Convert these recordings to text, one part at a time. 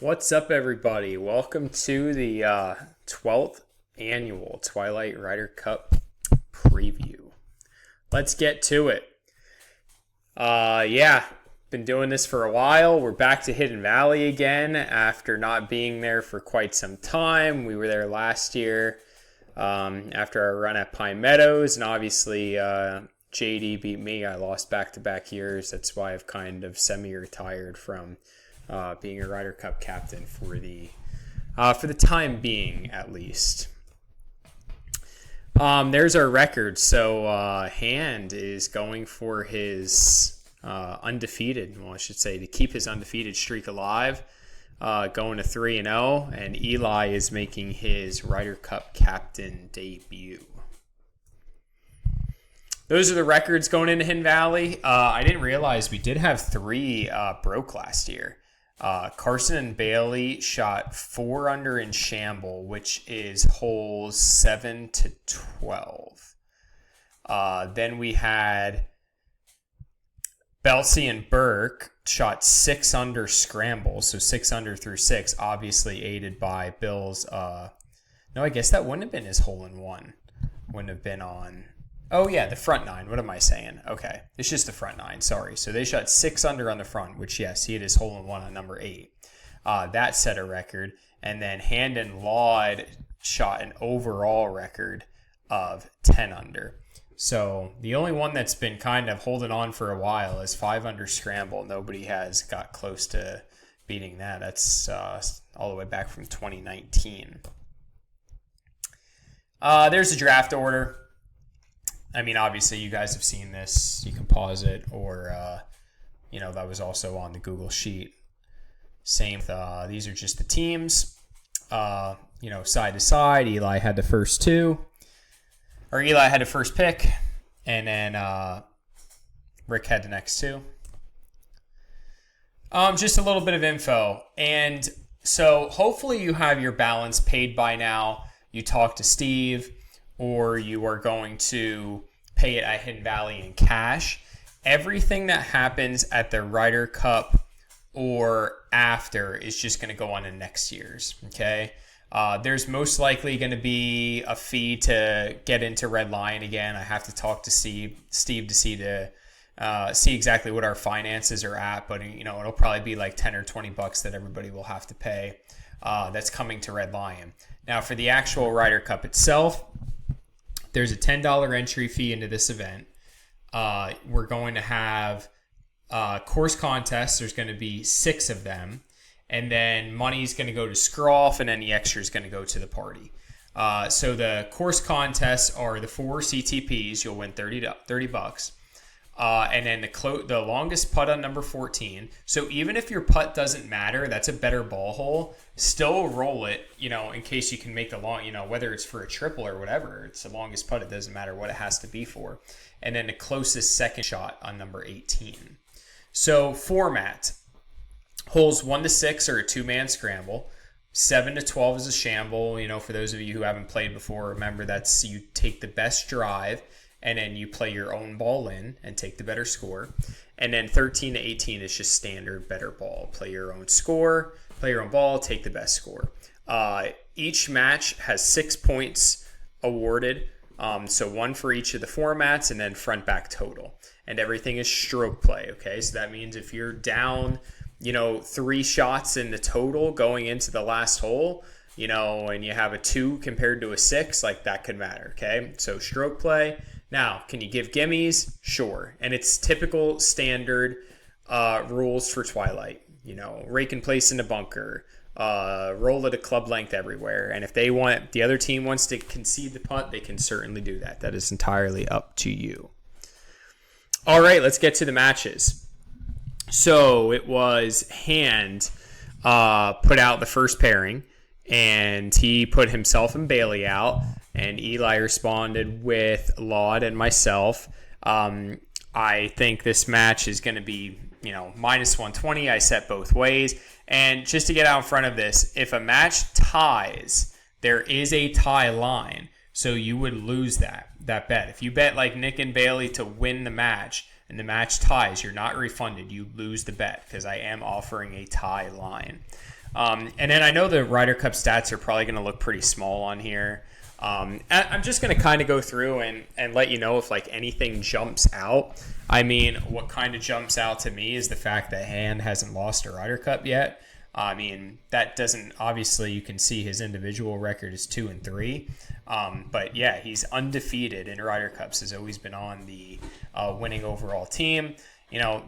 What's up, everybody? Welcome to the 12th annual Twilight Ryder Cup preview. Let's get to it. Been doing this for a while. We're back to Hidden Valley again after not being there for quite some time. We were there last year after our run at Pine Meadows, and obviously JD beat me. I lost back-to-back years. That's why I've kind of semi-retired from being a Ryder Cup captain for the time being, at least. There's our record. So Hand is going for his undefeated. Well, I should say to keep his undefeated streak alive, going to 3-0, and Eli is making his Ryder Cup captain debut. Those are the records going into Hidden Valley. I didn't realize we did have three broke last year. Carson and Bailey shot 4 under in Shamble, which is holes 7 to 12. Then we had Belsey and Burke shot 6 under Scramble, so 6 under through 6, obviously aided by Bill's. No, I guess that wouldn't have been his hole in one. Wouldn't have been on. Oh, yeah, the front 9. What am I saying? Okay, it's just the front 9. Sorry. So they shot 6 under on the front, which, yes, he had his hole in one on number 8. That set a record. And then Hand and Laud shot an overall record of 10 under. So the only one that's been kind of holding on for a while is 5 under Scramble. Nobody has got close to beating that. That's all the way back from 2019. There's the draft order. I mean, obviously, you guys have seen this. You can pause it, or, that was also on the Google Sheet. Same, these are just the teams, side to side. Eli had the first pick, and then Rick had the next 2. Just a little bit of info. And so hopefully you have your balance paid by now. You talk to Steve, or you are going to pay it at Hidden Valley in cash. Everything that happens at the Ryder Cup or after is just going to go on to next year's, okay? There's most likely going to be a fee to get into Red Lion again. I have to talk to Steve to see exactly what our finances are at, but it'll probably be like 10 or 20 bucks that everybody will have to pay. That's coming to Red Lion. Now, for the actual Ryder Cup itself, there's a $10 entry fee into this event. We're going to have course contests. There's going to be 6 of them. And then money's going to go to Scroff, and any extra is going to go to the party. So the course contests are the 4 CTPs. You'll win $30 bucks. And then the longest putt on number 14. So even if your putt doesn't matter, that's a better ball hole. Still roll it, in case you can make the long, whether it's for a triple or whatever. It's the longest putt. It doesn't matter what it has to be for. And then the closest second shot on number 18. So format. Holes 1 to 6 are a 2-man scramble. 7 to 12 is a shamble. For those of you who haven't played before, remember that's you take the best drive, and then you play your own ball in and take the better score. And then 13 to 18 is just standard better ball. Play your own score, play your own ball, take the best score. Each match has 6 points awarded. So 1 for each of the formats, and then front back total. And everything is stroke play, okay? So that means if you're down, 3 shots in the total going into the last hole, and you have a 2 compared to a 6, like that could matter, okay? So stroke play. Now, can you give gimmies? Sure. And it's typical standard rules for Twilight. Rake in place in the bunker, roll at a club length everywhere. And if the other team wants to concede the punt, they can certainly do that. That is entirely up to you. All right, let's get to the matches. So it was Hand put out the first pairing, and he put himself and Bailey out. And Eli responded with Laud and myself. I think this match is going to be, minus 120. I set both ways. And just to get out in front of this, if a match ties, there is a tie line. So you would lose that bet. If you bet like Nick and Bailey to win the match and the match ties, you're not refunded. You lose the bet because I am offering a tie line. And then I know the Ryder Cup stats are probably going to look pretty small on here. I'm just going to kind of go through and let you know if like anything jumps out. I mean, what kind of jumps out to me is the fact that Hand hasn't lost a Ryder Cup yet. I mean, that doesn't, obviously you can see his individual record is 2-3. But yeah, he's undefeated in Ryder Cups, has always been on the winning overall team.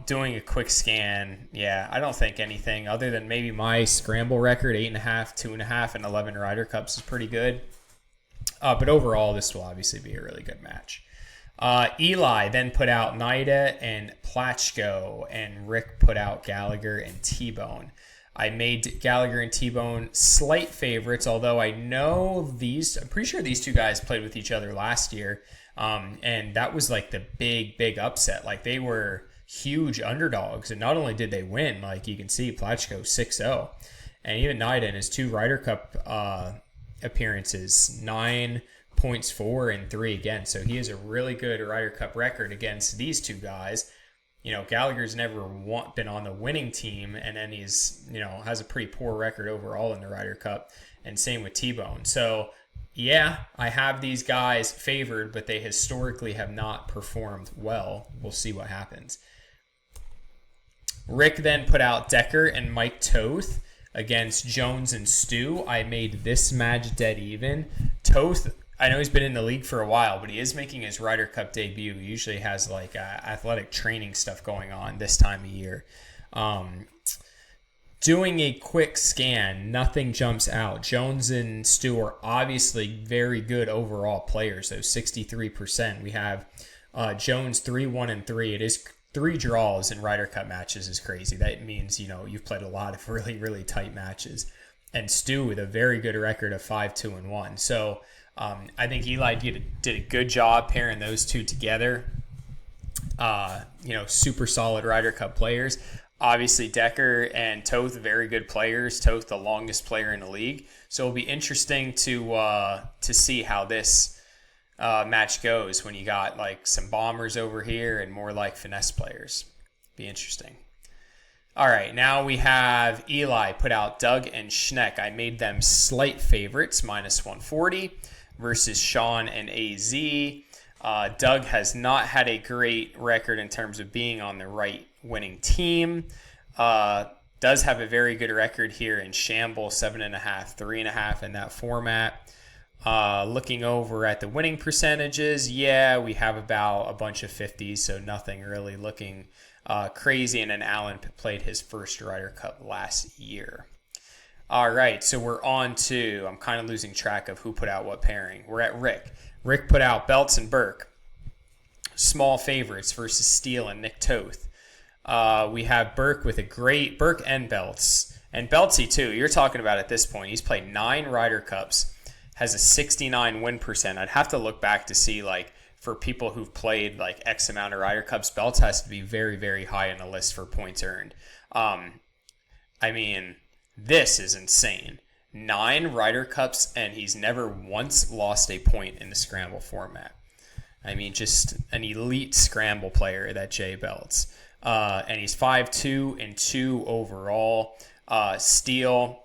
Doing a quick scan, yeah, I don't think anything other than maybe my scramble record, 8.5, 2.5, and 11 Ryder Cups is pretty good. But overall, this will obviously be a really good match. Eli then put out Nida and Platchko, and Rick put out Gallagher and T-Bone. I made Gallagher and T-Bone slight favorites, although I know I'm pretty sure these two guys played with each other last year. And that was like the big upset. Like they were huge underdogs. And not only did they win, like you can see Platchko 6-0. And even Nida in his 2 Ryder Cup appearances, 9 points, 4 and 3 again. So he has a really good Ryder Cup record against these two guys. Gallagher's never been on the winning team, and then he's, has a pretty poor record overall in the Ryder Cup, and same with T-Bone. So, yeah, I have these guys favored, but they historically have not performed well. We'll see what happens. Rick then put out Decker and Mike Toth against Jones and Stu. I made this match dead even. Toth, I know he's been in the league for a while, but he is making his Ryder Cup debut. He usually has like athletic training stuff going on this time of year. Doing a quick scan, nothing jumps out. Jones and Stu are obviously very good overall players, so 63%. We have Jones 3-1-3. It is 3 draws in Ryder Cup matches is crazy. That means, you've played a lot of really, really tight matches. And Stu with a very good record of 5-2-1. So I think Eli did a good job pairing those two together. Super solid Ryder Cup players. Obviously, Decker and Toth, very good players. Toth, the longest player in the league. So it'll be interesting to see how this match goes when you got like some bombers over here and more like finesse players. Be interesting. All right, now we have Eli put out Doug and Schneck. I made them slight favorites, -140, versus Sean and AZ. Doug has not had a great record in terms of being on the right winning team. Does have a very good record here in Shamble, 7.5, 3.5 in that format. Looking over at the winning percentages, yeah, we have about a bunch of 50s, so nothing really looking crazy. And then Allen played his first Ryder Cup last year. All right, so we're on to, I'm kind of losing track of who put out what pairing. We're at Rick. Rick put out Belts and Burke. Small favorites versus Steele and Nick Toth. We have Burke with a great, Burke and Belts. And Beltsy too, you're talking about at this point. He's played 9 Ryder Cups, has a 69 win percent. I'd have to look back to see, like, for people who've played like X amount of Ryder Cups, Belts has to be very, very high on the list for points earned. I mean, this is insane. 9 Ryder Cups, and he's never once lost a point in the scramble format. I mean, just an elite scramble player, that Jay Belts. And he's 5-2-2 overall. Steele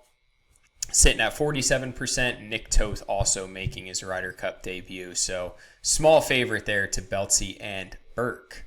sitting at 47%. Nick Toth also making his Ryder Cup debut. So small favorite there to Beltsy and Burke.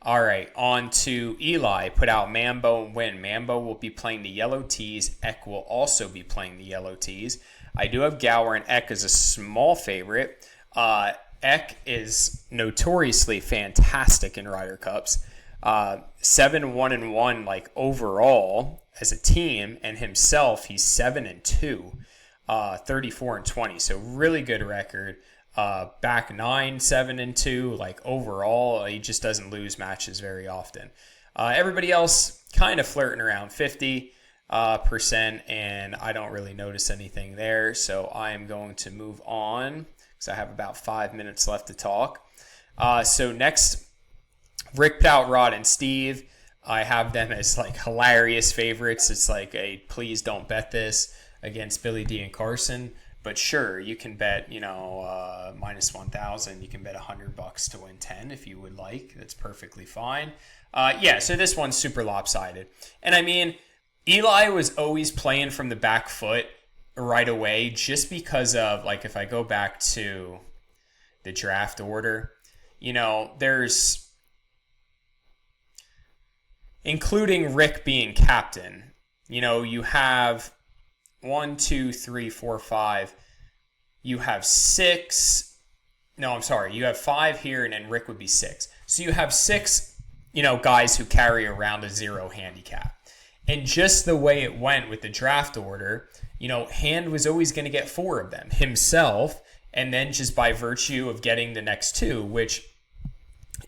All right, on to Eli. Put out Mambo and Win. Mambo will be playing the yellow tees. Eck will also be playing the yellow tees. I do have Gower and Eck as a small favorite. Eck is notoriously fantastic in Ryder Cups. 7-1-1 like overall as a team, and himself he's 7-2, 34-20. So really good record. Back 9, 7-2, like overall, he just doesn't lose matches very often. Everybody else kind of flirting around 50%, and I don't really notice anything there. So I am going to move on because I have about 5 minutes left to talk. So next, Rick Pout, Rod, and Steve. I have them as like hilarious favorites. It's like a please don't bet this against Billy D and Carson. But sure, you can bet, minus 1,000. You can bet $100 to win 10 if you would like. That's perfectly fine. So this one's super lopsided. And I mean, Eli was always playing from the back foot right away just because of, like, if I go back to the draft order, there's, including Rick being captain, you have 1, 2, 3, 4, 5. You have 6. No, I'm sorry. You have 5 here, and then Rick would be 6. So you have 6, guys who carry around a 0 handicap. And just the way it went with the draft order, Hand was always going to get 4 of them himself, and then just by virtue of getting the next 2, which,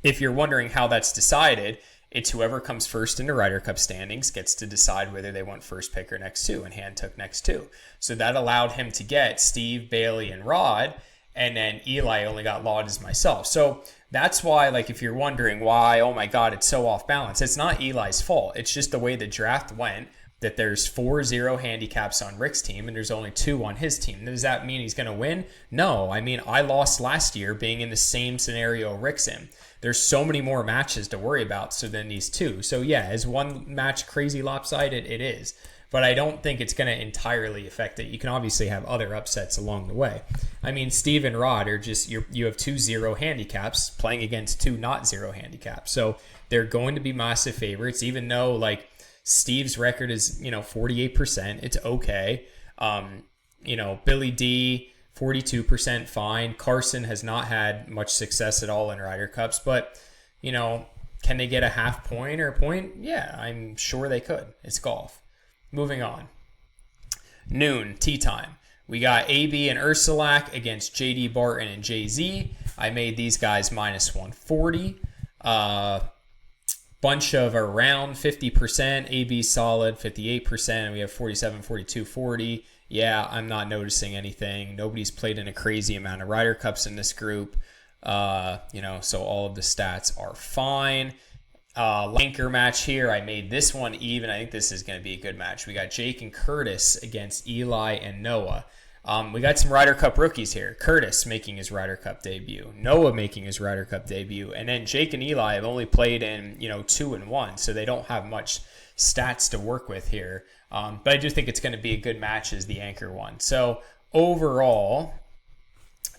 if you're wondering how that's decided, it's whoever comes first in the Ryder Cup standings gets to decide whether they want first pick or next 2, and Hand took next 2. So that allowed him to get Steve, Bailey, and Rod, and then Eli only got Laud as myself. So that's why, like, if you're wondering why, oh my God, it's so off balance, it's not Eli's fault. It's just the way the draft went, that there's 4 0 handicaps on Rick's team and there's only 2 on his team. Does that mean he's going to win? No. I mean, I lost last year being in the same scenario Rick's in. There's so many more matches to worry about than these 2. So yeah, is one match crazy lopsided? It is. But I don't think it's going to entirely affect it. You can obviously have other upsets along the way. I mean, Steve and Rod are just, you have 2 0 handicaps playing against 2 not 0 handicaps. So they're going to be massive favorites, even though, like, Steve's record is, 48%. It's okay. Billy D, 42%, fine. Carson has not had much success at all in Ryder Cups, but, can they get a half point or a point? Yeah, I'm sure they could. It's golf. Moving on. Noon, tea time. We got AB and Ursulak against JD Barton and JZ. I made these guys minus 140. Bunch of around 50%. AB solid, 58%. And we have 47, 42, 40. Yeah, I'm not noticing anything. Nobody's played in a crazy amount of Ryder Cups in this group. So all of the stats are fine. Anchor match here. I made this one even. I think this is going to be a good match. We got Jake and Curtis against Eli and Noah. We got some Ryder Cup rookies here. Curtis making his Ryder Cup debut. Noah making his Ryder Cup debut. And then Jake and Eli have only played in, 2 and 1. So they don't have much stats to work with here. But I do think it's going to be a good match as the anchor one. So overall,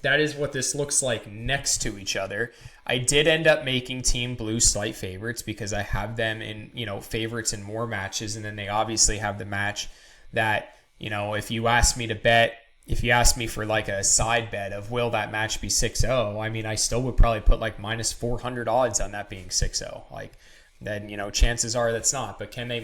that is what this looks like next to each other. I did end up making Team Blue slight favorites because I have them in, favorites in more matches. And then they obviously have the match that, if you ask me for like a side bet of will that match be 6-0, I mean, I still would probably put like minus 400 odds on that being 6-0. Like, then, chances are that's not. But can they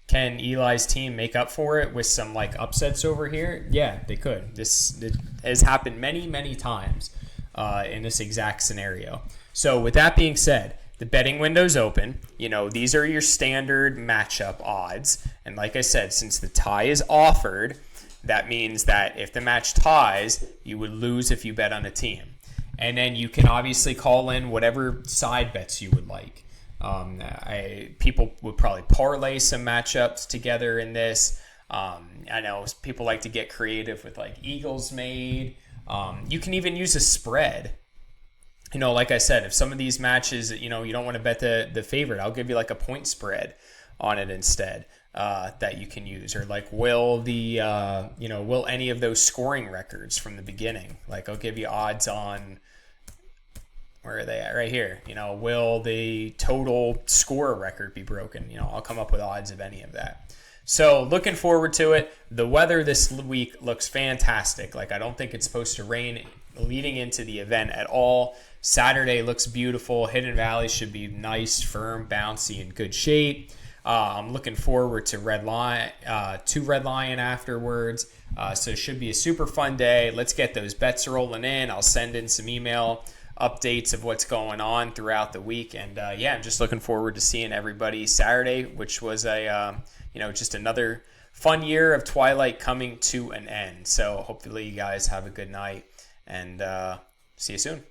can Eli's team make up for it with some like upsets over here? Yeah, they could. This has happened many, many times in this exact scenario. So with that being said, the betting window's open. These are your standard matchup odds. And like I said, since the tie is offered, that means that if the match ties, you would lose if you bet on a team. And then you can obviously call in whatever side bets you would like. People would probably parlay some matchups together in this. I know people like to get creative with like Eagles made. You can even use a spread. Like I said, if some of these matches, you don't want to bet the favorite, I'll give you like a point spread on it instead that you can use. Or like, will any of those scoring records from the beginning? Like, I'll give you odds on, where are they at? Right here. Will the total score record be broken? I'll come up with odds of any of that. So looking forward to it. The weather this week looks fantastic. Like, I don't think it's supposed to rain leading into the event at all. Saturday looks beautiful. Hidden Valley should be nice, firm, bouncy, and good shape. I'm looking forward to Red Lion afterwards. So it should be a super fun day. Let's get those bets rolling in. I'll send in some email updates of what's going on throughout the week. And I'm just looking forward to seeing everybody Saturday, which was just another fun year of Twilight coming to an end. So hopefully you guys have a good night, and see you soon.